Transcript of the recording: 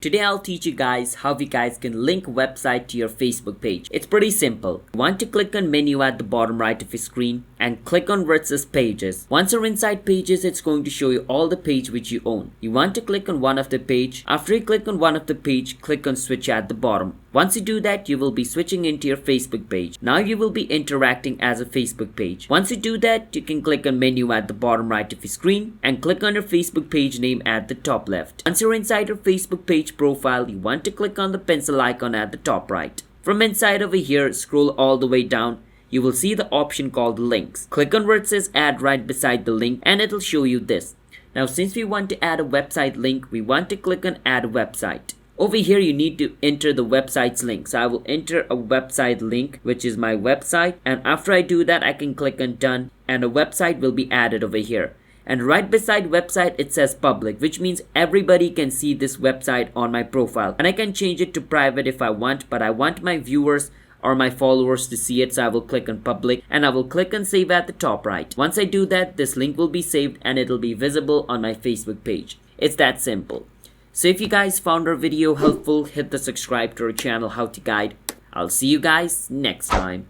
Today I'll teach you guys how you guys can link website to your Facebook page. It's pretty simple. You want to click on menu at the bottom right of your screen and click on where it says pages. Once you're inside pages, it's going to show you all the page which you own. You want to click on one of the page. After you click on one of the page, click on switch at the bottom. Once you do that, you will be switching into your Facebook page. Now you will be interacting as a Facebook page. Once you do that, you can click on menu at the bottom right of your screen and click on your Facebook page name at the top left. Once you're inside your Facebook page profile, you want to click on the pencil icon at the top right. From inside over here, scroll all the way down. You will see the option called links. Click on where it says add right beside the link and it'll show you this. Now since we want to add a website link, we want to click on add website. Over here you need to enter the website's link. So I will enter a website link, which is my website, and after I do that I can click on done and a website will be added over here. And right beside website it says public, which means everybody can see this website on my profile. And I can change it to private if I want, but I want my viewers or my followers to see it, so I will click on public and I will click on save at the top right. Once I do that, this link will be saved and it'll be visible on my Facebook page. It's that simple. So if you guys found our video helpful, hit the subscribe to our channel How to Guide. I'll see you guys next time.